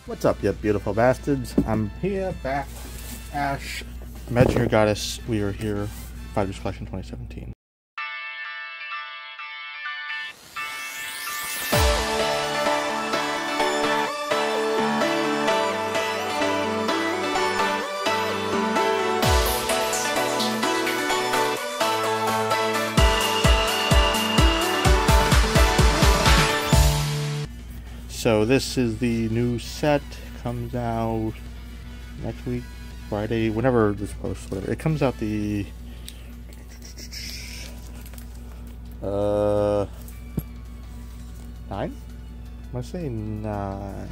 What's up, you beautiful bastards? I'm here, back. Ash, Imagineer Goddess. We are here, Fighters Collection 2017. So this is the new set. Comes out next week, Friday, whenever this posts, whatever. It comes out the 9th? I'm gonna say 9.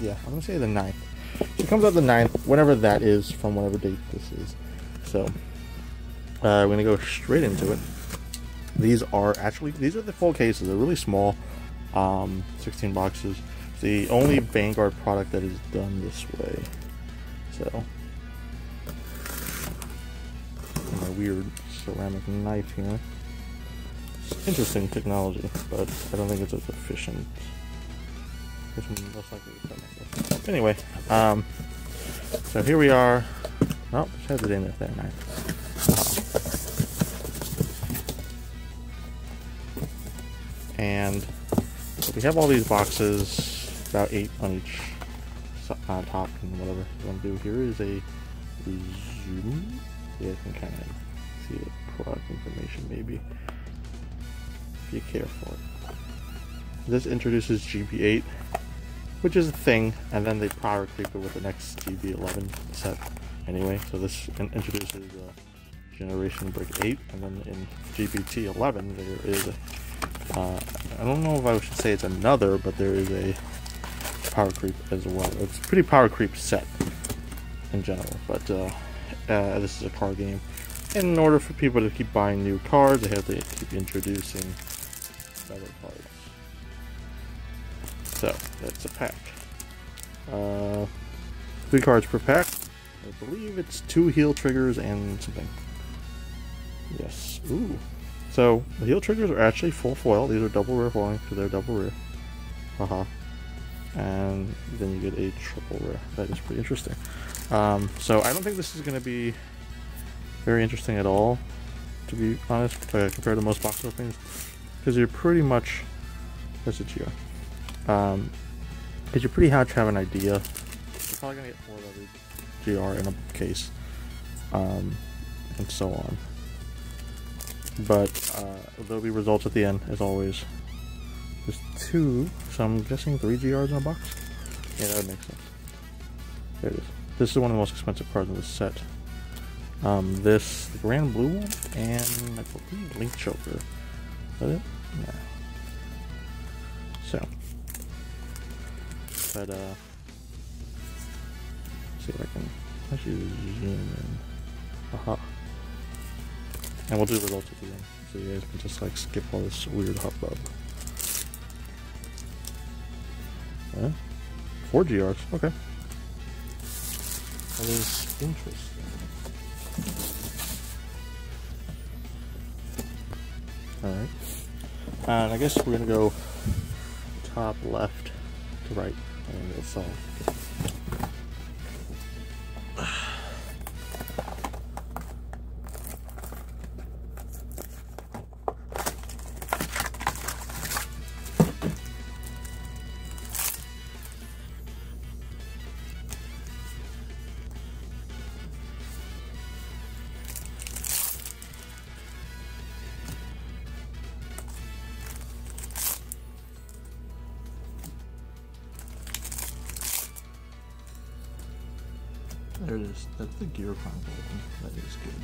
Yeah, I'm gonna say the 9th. So it comes out the 9th, whenever that is, from whatever date this is. So we're gonna go straight into it. These are the full cases. They're really small. 16 boxes. It's the only Vanguard product that is done this way. So, my weird ceramic knife here. It's interesting technology, but I don't think it's as efficient. Most likely anyway, so here we are. Oh, just has it in there. Nice. And so we have all these boxes, about 8 on each top and whatever. What I'm going to do here is a zoom. You guys can kind of see the product information maybe, if you care for it. This introduces GB8, which is a thing, and then they power creep it with the next GB11 set anyway. So this introduces Generation Break 8, and then in GPT11 there is I don't know if I should say it's another, but there is a power creep as well. It's a pretty power creep set in general, but this is a card game. And in order for people to keep buying new cards, they have to keep introducing other cards. So that's a pack. 3 cards per pack. I believe it's 2 heal triggers and something. Yes. Ooh. So the heal triggers are actually full foil. These are double rare foiling because they're double rare. Haha. And then you get a triple rare. That is pretty interesting. So I don't think this is going to be very interesting at all, to be honest, compared to most box openings, because you're pretty much that's a GR. Because you're pretty much have an idea. You're probably going to get 4 of every GR in a case, and so on. But there'll be results at the end, as always. There's 2, so I'm guessing 3 GRs in a box? Yeah, that would make sense. There it is. This is one of the most expensive cards in this set. This, the Grand Blue one, and I believe Link Choker. Is that it? Yeah. So. But, see if I can actually zoom in. Aha. And we'll do results at the end, so you guys can just like skip all this weird hubbub. 4 GRs, okay. That is interesting. Alright. And I guess we're gonna go top left to right, and we'll solve. There it is. That's the Gear Chronicle. That is good.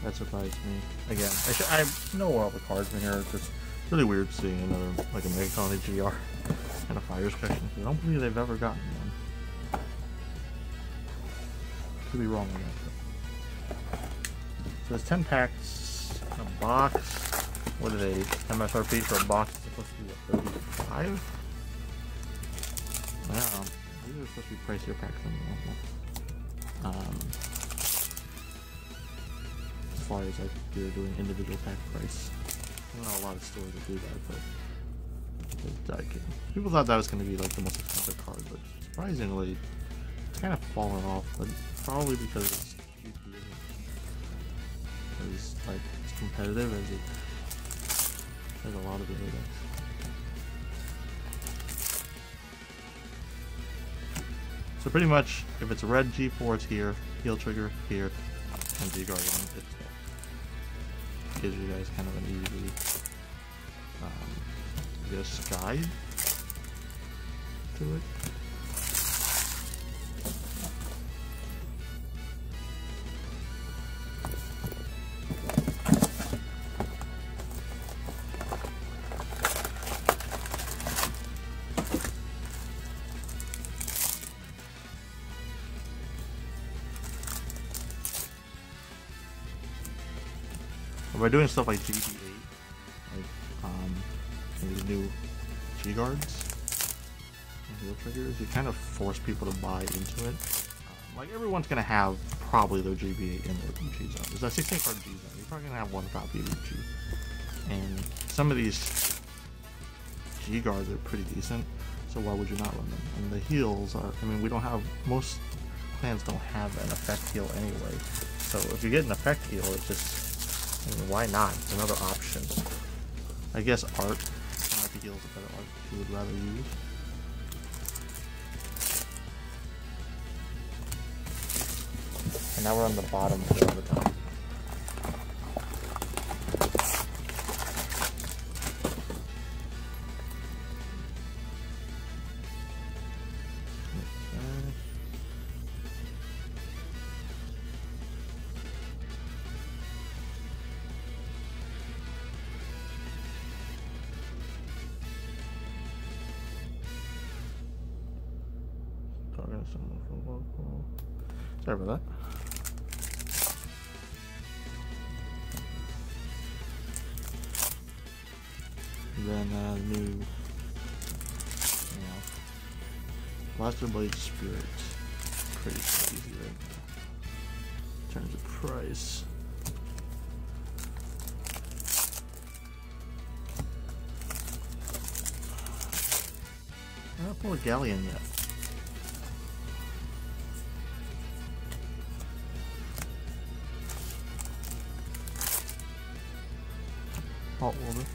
That surprised me. Again, I know all the cards in here. It's just really weird seeing another, like a Mega Colony GR and a Fighters Collection. I don't believe they've ever gotten one. Could be wrong on that. there's 10 packs in a box. What are they? MSRP for a box is supposed to be what, 35? Wow, these are supposed to be pricier packs than normal. As far as like you're doing individual pack price, I don't know a lot of stores that do that, but people thought that was going to be like the most expensive card, but surprisingly, it's kind of fallen off. But probably because it's GP is like as competitive as a lot of the other decks. So pretty much, if it's a red G4, it's here, heal trigger here, and G Guardian, it's there. Gives you guys kind of an easy, I guess, guide to it. By doing stuff like GB8, like these new G guards and heal triggers, you kind of force people to buy into it. Like everyone's gonna have probably their GB8 in their G zone. There's a 16 card G zone. You're probably gonna have one copy of each G. And some of these G guards are pretty decent, so why would you not run them? And the heals are, I mean, we don't have, most plans don't have an effect heal anyway. So if you get an effect heal, it's just, I mean, why not? It's another option. I guess art. Maybe heals a better art you would rather use. And now we're on the bottom of the top. Sorry about that. And then new, Blaster Blade Spirit. Pretty easy right now. In terms of price. I don't pull a Galleon yet. Hot water.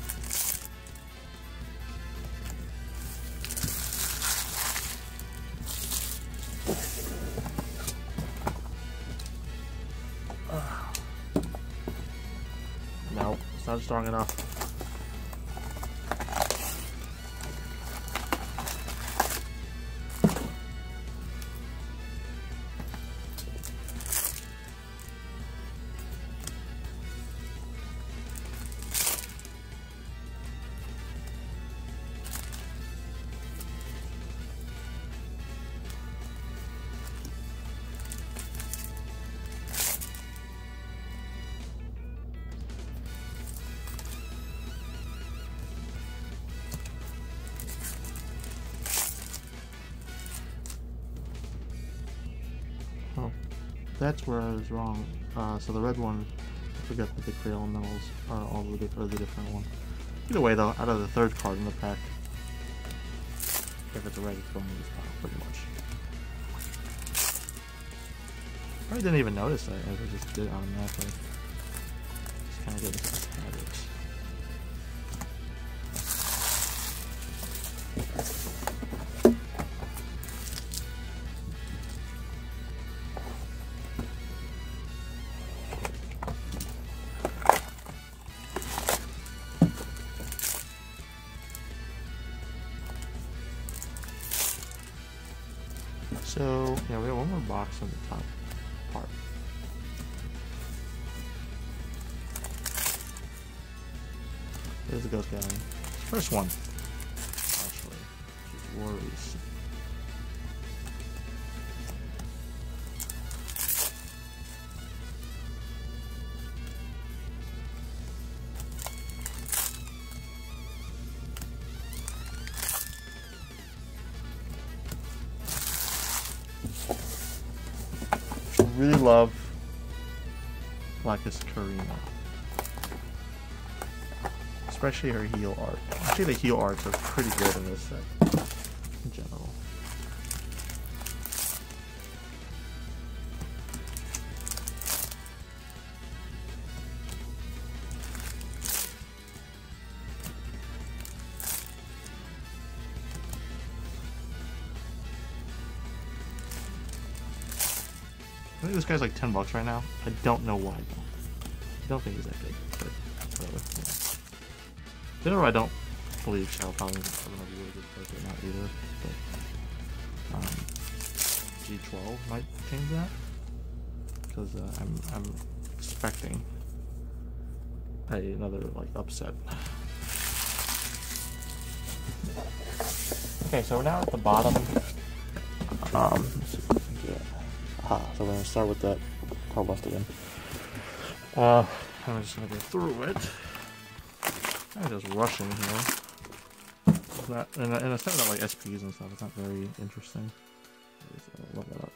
No, it's not strong enough. That's where I was wrong. So the red one, I forgot that the Crayon Elementals are all the different one. Either way though, out of the third card in the pack, if it's a red, it's going to this pile, pretty much. I didn't even notice that, I just did it automatically. Just kind of get into the habits. So, yeah, we have one more box on the top part. There's the Ghost Galleon. First one, actually, which is Worries. really love Blackest Karina. Especially her heal art. Actually, the heal arts are pretty good in this set, in general. I think this guy's like $10 right now. I don't know why though. I don't think he's that good, but whatever. Yeah. Generally, I don't believe Shao Kahn is a really good player right now either. But G12 might change that because I'm expecting another like upset. Okay, so we're now at the bottom. Let's see if we can get. So we're gonna start with that car bust again. I'm just gonna go through it. I'm just rushing here. It's not, and it's not like SPs and stuff. It's not very interesting. I'll look that up.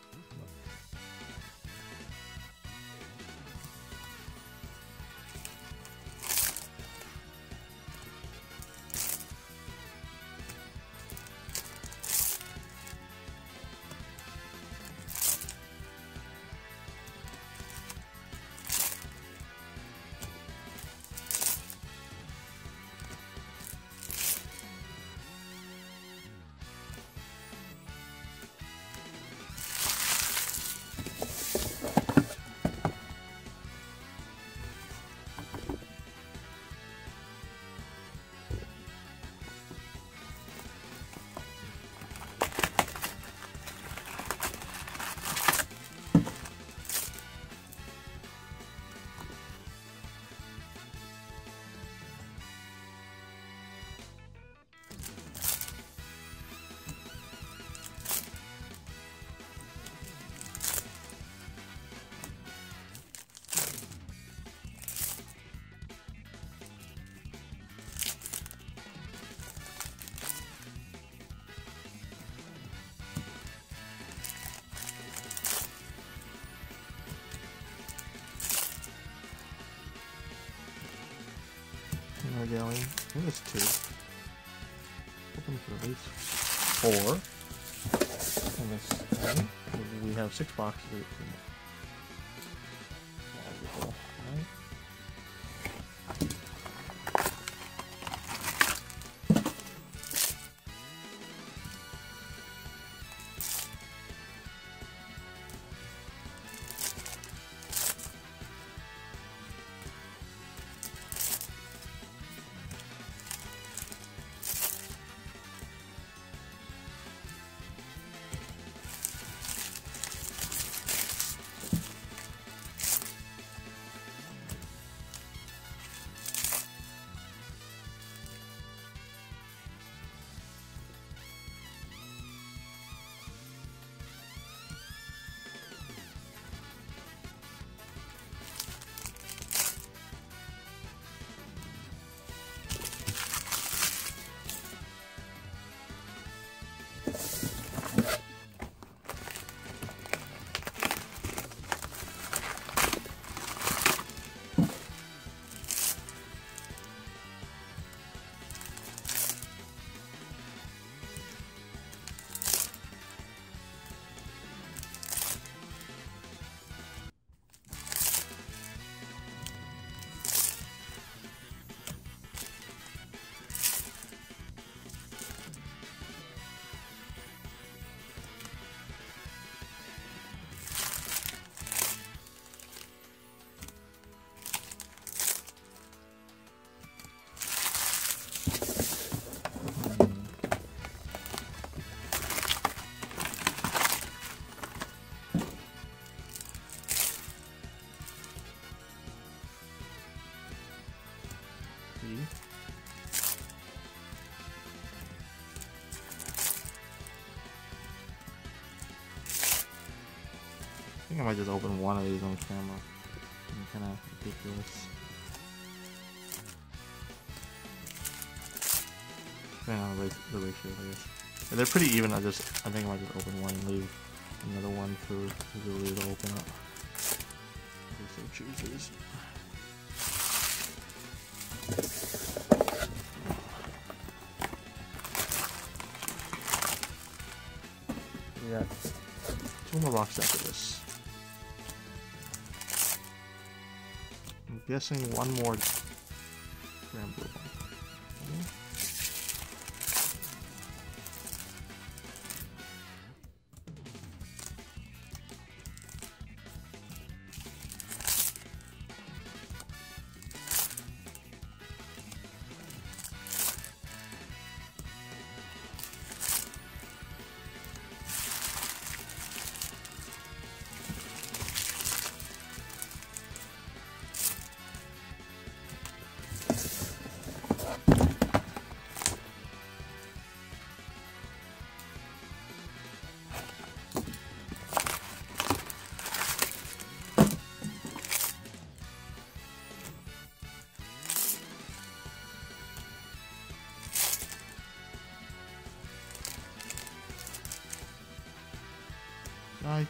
Going. I think it's 2. Open for at least 4. And this thing. We have 6 boxes. Right. I think I might just open one of these on camera. Kind of ridiculous. Depending on the ratio, I guess. If they're pretty even. I think I might just open one and leave another one for the lead to open up. chooses. We got 2 more boxes after this. I'm guessing 1 more Grand Blue one.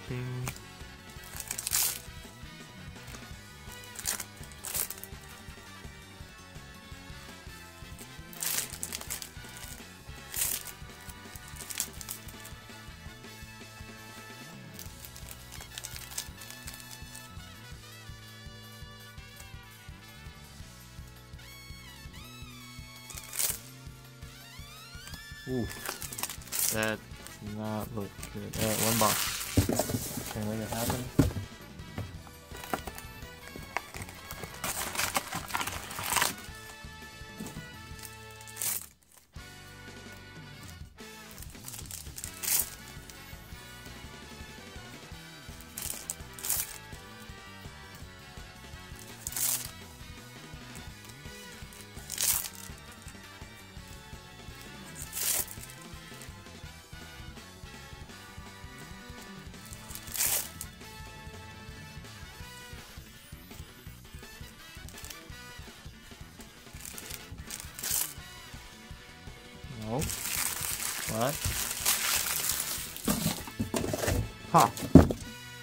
King. Ooh, that did not look good. Alright, 1 box. Can't let it happen. No. What? Huh.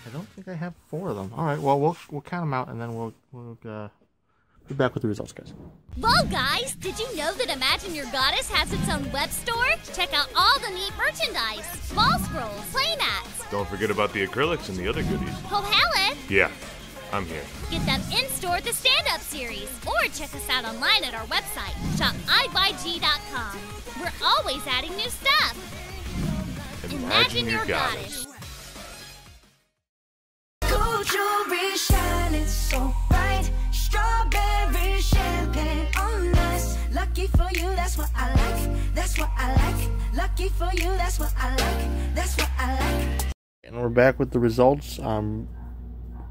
I don't think I have 4 of them. Alright, well, we'll count them out and then we'll be back with the results, guys. Whoa, guys! Did you know that Imagine Your Goddess has its own web store? Check out all the neat merchandise. Wall scrolls, playmats. Don't forget about the acrylics and the other goodies. Oh, Helen! Yeah, I'm here. Get them in-store at the stand-up series. Or check us out online at our website, shopibuyg.com. We're always adding new stuff. Imagine Your Goddess. Gold jewelry shining so bright. Strawberry champagne on us. Lucky for you, that's what I like. That's what I like. Lucky for you, that's what I like. That's what I like. And we're back with the results. I'm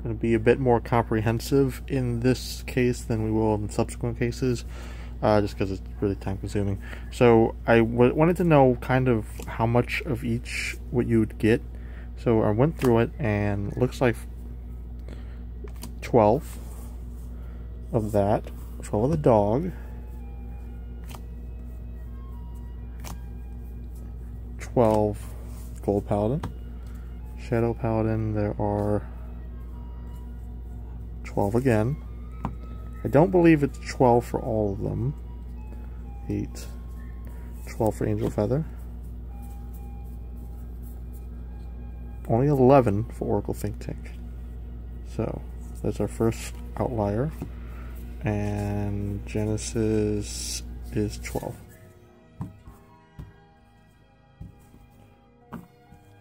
going to be a bit more comprehensive in this case than we will in subsequent cases. Just because it's really time consuming. So I wanted to know kind of how much of each what you would get. So I went through it and it looks like 12 of that, 12 of the dog, 12 Gold Paladin, Shadow Paladin, there are 12 again. I don't believe it's 12 for all of them. 8. 12 for Angel Feather. Only 11 for Oracle Think Tank. So, that's our first outlier. And Genesis is 12.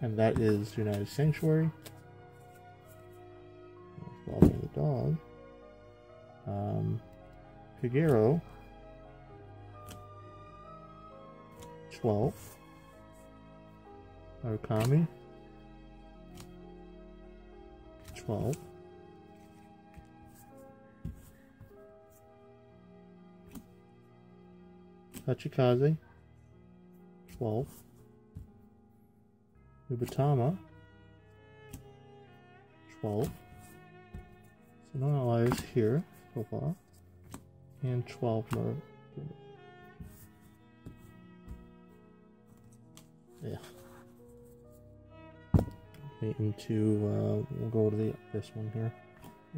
And that is United Sanctuary. Involving the dog. Figaro, 12. Arukami, 12. Tachikaze, 12. Ubatama, 12. So no outliers here so far. And 12 more. Yeah. Wait into we'll go to this one here.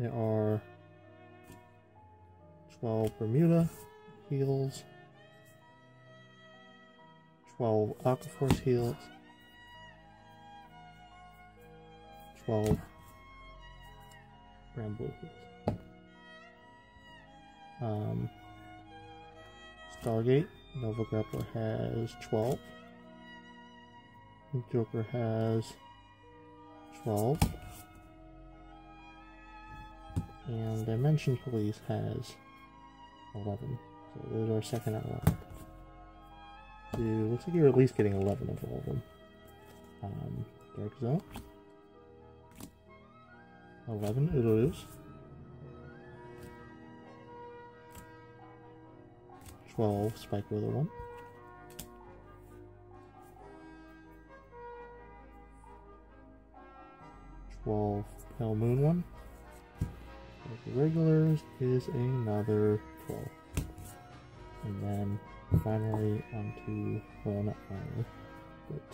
There are 12 Bermuda heals, 12 Aquaforce heals, 12 Grand Blue heals. Stargate, Nova Grappler has 12. Joker has 12. And Dimension Police has 11. So there's our second out of 11. Looks like you're at least getting 11 of all of them. Dark Zone. 11 it is. 12 Spike Brother 1. 12 Pale Moon 1. The regulars is another 12. And then finally onto, well, not finally, but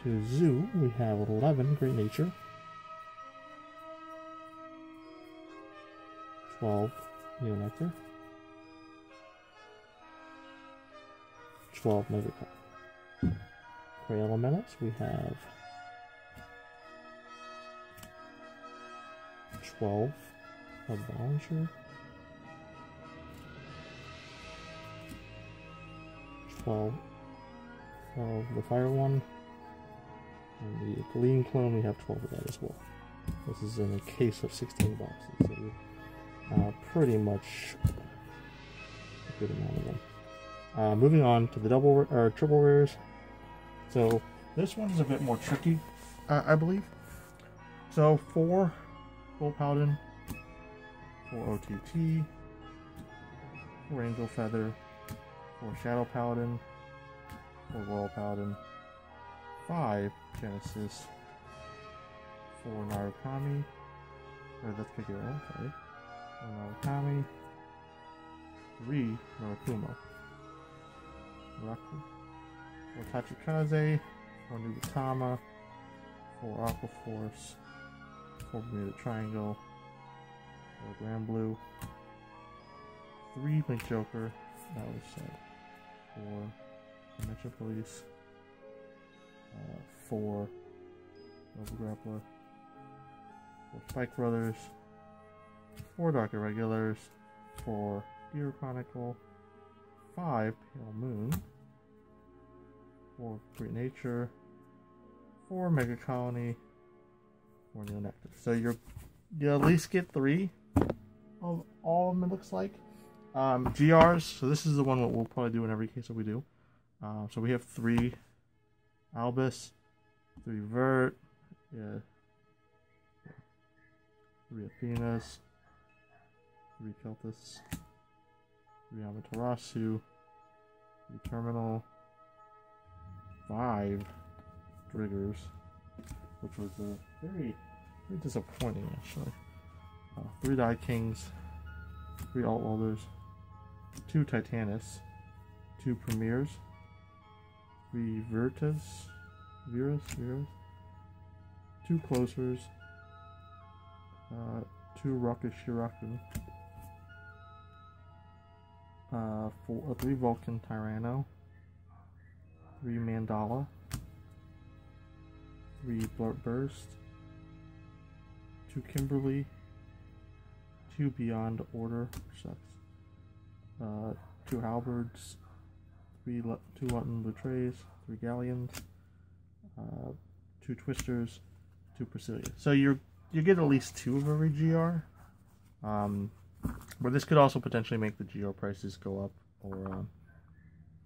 to Zoo, we have 11 Great Nature, 12 Neonectar, 12 Megacon. For Elementals, we have 12 of Balancer, 12 of the Fire one, and the Gleam Clone, we have 12 of that as well. This is in a case of 16 boxes, so you're pretty much a good amount of them. Moving on to the triple rares. So this one's a bit more tricky, I believe. So 4 Gold Paladin, 4 OTT, 4 Angel Feather, 4 Shadow Paladin, 4 Royal Paladin, 5 Genesis, 4 Narukami, or that's Kagura, sorry, 4 Narukami, 3 Narakuma, Raku, 4 Tachikaze, 4 Nubatama, 4 Aquaforce, 4 Bermuda Triangle, 4 Grand Blue, 3 Blink Joker, that was said, 4 Dimension Police, 4 Nova Grappler, 4 Spike Brothers, 4 Dark Irregulars, 4 Deer Chronicle, 5 Pale Moon, 4 Great Nature, 4 Mega Colony, 4 Neonectar. So you at least get 3 of all of them, it looks like. GRs, so this is the one that we'll probably do in every case that we do. So we have 3 Albus, 3 Vert, 3 Athenas, 3 Keltis, 3 Amaterasu, 3 Terminal, 5 Driggers, which was very disappointing actually. 3 Die Kings, 3 Altwalders, 2 Titanus, 2 Premiers, 3 Viras, 2 Closers, 2 Rocket Shiraku, 3 Vulcan Tyranno, 3 Mandala, 3 Blurt Burst, 2 Kimberly, 2 Beyond Order, sucks, 2 Halberds, 2 Lutton Lutrays, 3 Galleons, 2 Twisters, 2 Priscilla. So you get at least 2 of every GR. But this could also potentially make the GR prices go up, or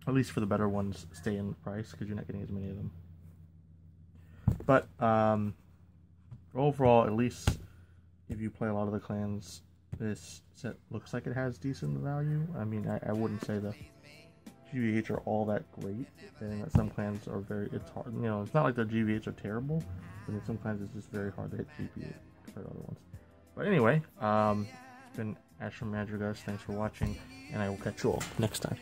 at least for the better ones stay in the price because you're not getting as many of them. But overall, at least if you play a lot of the clans, this set looks like it has decent value. I mean, I wouldn't say the GVH are all that great. I think that some clans are it's hard. You know, it's not like the GVH are terrible, but in some clans it's just very hard to hit GP compared to other ones. But anyway, it's been Ash from Madrigal, guys. Thanks for watching, and I will catch you all next time.